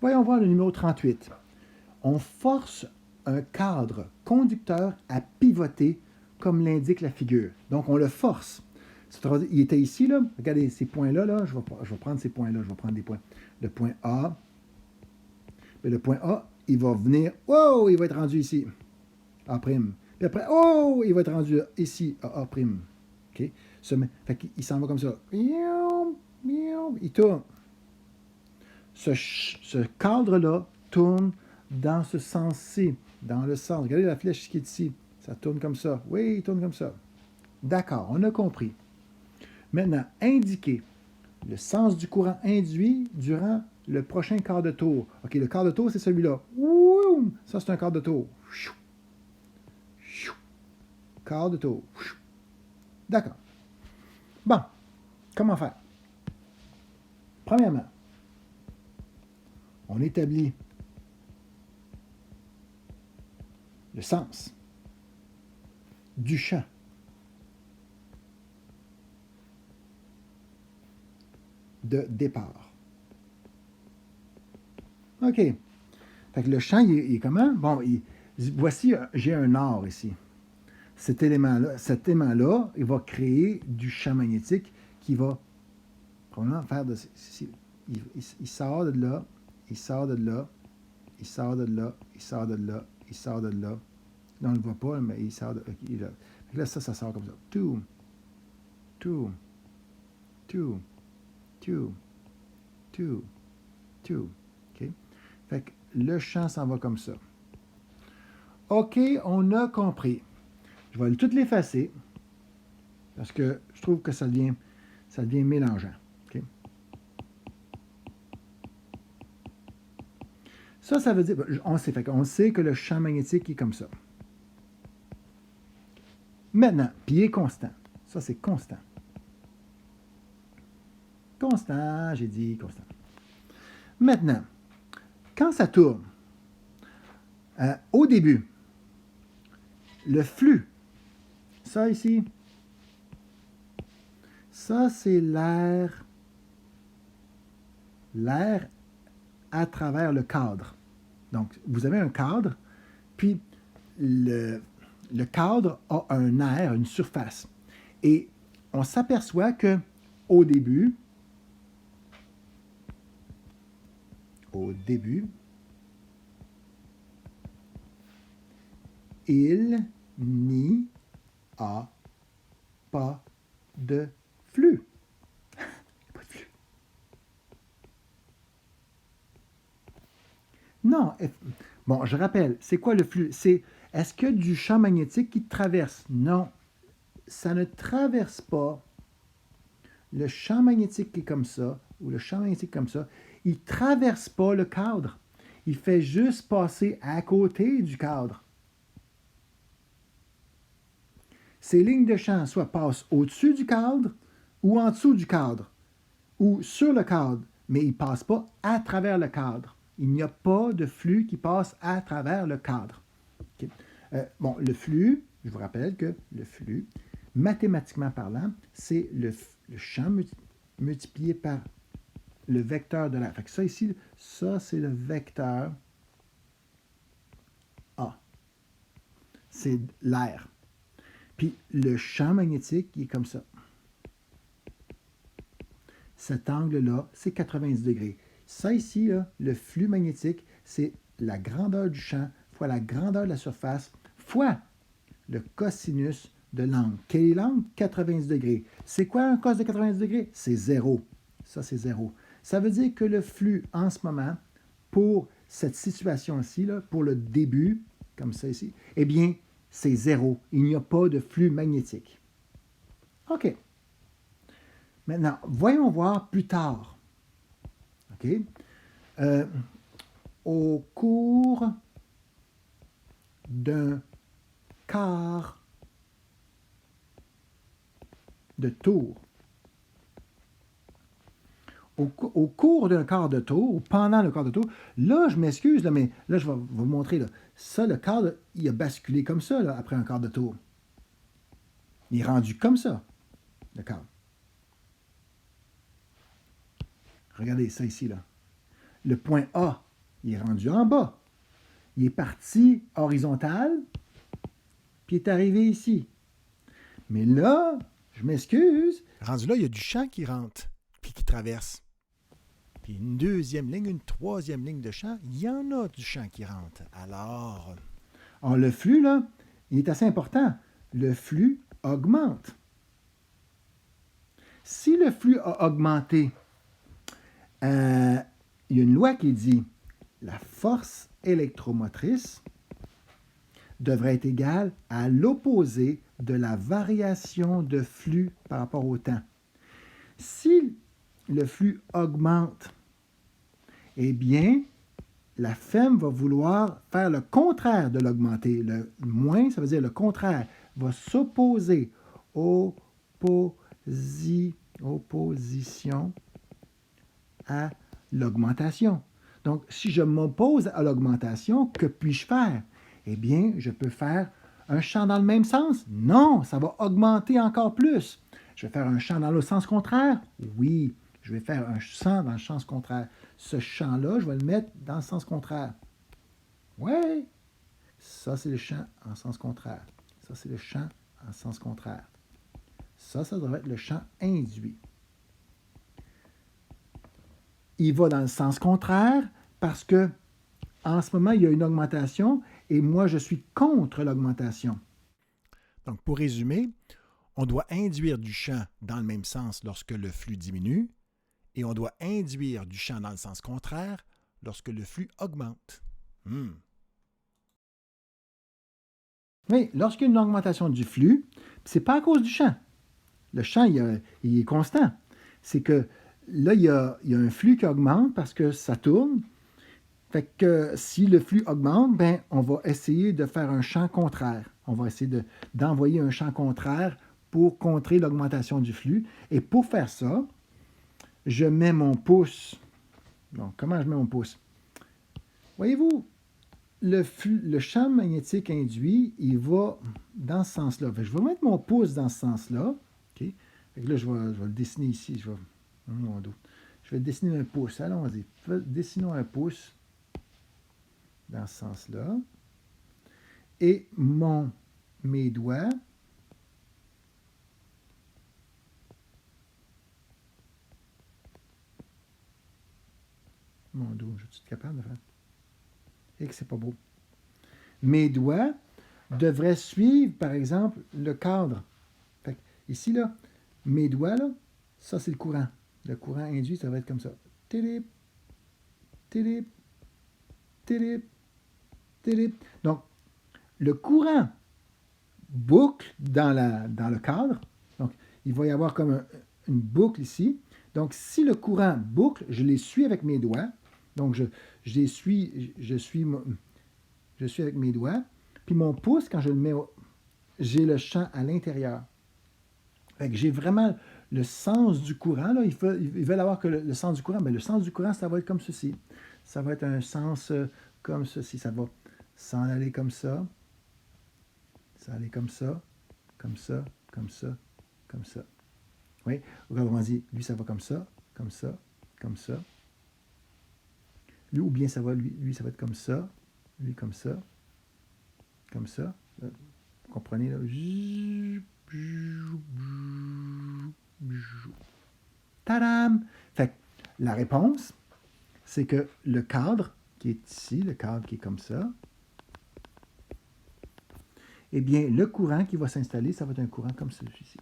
Voyons voir le numéro 38. On force un cadre conducteur à pivoter comme l'indique la figure. Donc, on le force. Il était ici, là. Regardez ces points-là. Là. Je vais prendre ces points-là. Je vais prendre des points. Le point A. Mais le point A, il va venir. Oh, il va être rendu ici. A'. Puis après, oh, il va être rendu ici. A'. OK? Fait qu'il s'en va comme ça. Il tourne. Ce cadre-là tourne dans ce sens-ci, dans le sens. Regardez la flèche qui est ici. Ça tourne comme ça. Oui, il tourne comme ça. D'accord, on a compris. Maintenant, indiquer le sens du courant induit durant le prochain quart de tour. OK, le quart de tour, c'est celui-là. Ça, c'est un quart de tour. Quart de tour. D'accord. Bon, comment faire? Premièrement, on établit le sens du champ de départ. OK. Fait que le champ, il est comment? Bon, voici, j'ai un or ici. Cet élément-là, il va créer du champ magnétique qui va probablement faire de... Il sort de là, il sort de là, il sort de là, il sort de là, il sort de là. Là, on ne le voit pas, mais il sort de là. Là, ça sort comme ça. Tout. OK? Fait que le champ s'en va comme ça. OK, on a compris. Je vais tout l'effacer parce que je trouve que ça devient mélangeant. Okay? Ça veut dire, on sait que le champ magnétique est comme ça. Maintenant, puis il est constant. Ça, c'est constant. Constant, j'ai dit constant. Maintenant, quand ça tourne, au début, le flux, ça ici, ça c'est l'air à travers le cadre. Donc, vous avez un cadre, puis le cadre a un air, une surface. Et on s'aperçoit que au début, il n'y a pas de flux. Pas de flux. Non. Bon, je rappelle, c'est quoi le flux? Est-ce que du champ magnétique qui traverse? Non. Ça ne traverse pas le champ magnétique qui est comme ça, ou le champ magnétique comme ça. Il ne traverse pas le cadre. Il fait juste passer à côté du cadre. Ces lignes de champ soit passent au-dessus du cadre ou en dessous du cadre ou sur le cadre, mais ils ne passent pas à travers le cadre. Il n'y a pas de flux qui passe à travers le cadre. Okay. Bon, le flux, je vous rappelle que le flux, mathématiquement parlant, c'est le champ multiplié par le vecteur de l'air. Fait que ça ici, ça c'est le vecteur A. C'est l'air. Puis le champ magnétique, il est comme ça. Cet angle-là, c'est 90 degrés. Ça ici, là, le flux magnétique, c'est la grandeur du champ fois la grandeur de la surface fois le cosinus de l'angle. Quel est l'angle? 90 degrés. C'est quoi un cos de 90 degrés? C'est 0. Ça, c'est 0. Ça veut dire que le flux, en ce moment, pour cette situation-ci, pour le début, comme ça ici, eh bien, c'est 0. Il n'y a pas de flux magnétique. OK. Maintenant, voyons voir plus tard. OK? Au cours d'un quart de tour. Au cours d'un quart de tour, ou pendant le quart de tour, là, je m'excuse, là, mais là, je vais vous montrer. Là. Ça, le cadre, il a basculé comme ça, là, après un quart de tour. Il est rendu comme ça, le cadre. Regardez ça ici, là. Le point A, il est rendu en bas. Il est parti horizontal, puis il est arrivé ici. Mais là, je m'excuse. Rendu là, il y a du champ qui rentre, puis qui traverse. Puis une deuxième ligne, une troisième ligne de champ, il y en a du champ qui rentre. Alors, le flux, là, il est assez important. Le flux augmente. Si le flux a augmenté, il y a une loi qui dit la force électromotrice devrait être égale à l'opposé de la variation de flux par rapport au temps. Si le flux augmente, eh bien, la femme va vouloir faire le contraire de l'augmenter. Le moins, ça veut dire le contraire, va s'opposer opposition à l'augmentation. Donc, si je m'oppose à l'augmentation, que puis-je faire? Eh bien, je peux faire un champ dans le même sens? Non, ça va augmenter encore plus. Je vais faire un champ dans le sens contraire? Oui, je vais faire un champ dans le sens contraire. Ce champ-là, je vais le mettre dans le sens contraire. Oui, ça c'est le champ en sens contraire. Ça c'est le champ en sens contraire. Ça devrait être le champ induit. Il va dans le sens contraire parce que en ce moment, il y a une augmentation et moi, je suis contre l'augmentation. Donc, pour résumer, on doit induire du champ dans le même sens lorsque le flux diminue et on doit induire du champ dans le sens contraire lorsque le flux augmente. Oui, lorsqu'il y a une augmentation du flux, ce n'est pas à cause du champ. Le champ, il est constant. C'est que là, il y a un flux qui augmente parce que ça tourne. Fait que si le flux augmente, ben, on va essayer de faire un champ contraire. On va essayer d'envoyer un champ contraire pour contrer l'augmentation du flux. Et pour faire ça, je mets mon pouce. Donc, comment je mets mon pouce? Voyez-vous, le champ magnétique induit, il va dans ce sens-là. Je vais mettre mon pouce dans ce sens-là. Okay? Fait que là, je vais le dessiner ici. Je vais dessiner un pouce. Allons-y. Dessinons un pouce dans ce sens-là. Et mes doigts mon dos, je suis capable de faire. Et que c'est pas beau. Mes doigts devraient suivre, par exemple, le cadre. Fait que ici, là, mes doigts, là, ça, c'est le courant. Le courant induit, ça va être comme ça. Tilip, tilip, tilip, tilip. Donc, le courant boucle dans le cadre. Donc, il va y avoir comme une boucle ici. Donc, si le courant boucle, je les suis avec mes doigts. Donc, je suis avec mes doigts. Puis mon pouce, quand je le mets, j'ai le champ à l'intérieur. Fait que j'ai vraiment le sens du courant. Là. Ils veulent avoir que le sens du courant. Mais le sens du courant, ça va être comme ceci. Ça va être un sens comme ceci. Ça va s'en aller comme ça. Ça va aller comme ça, comme ça, comme ça, comme ça. Oui, autrement dit, lui, ça va comme ça, comme ça, comme ça. Lui, ou bien ça va, lui, ça va être comme ça, lui, comme ça, comme ça. Vous comprenez, là? Tadam! Fait que la réponse, c'est que le cadre qui est ici, le cadre qui est comme ça, eh bien, le courant qui va s'installer, ça va être un courant comme celui-ci.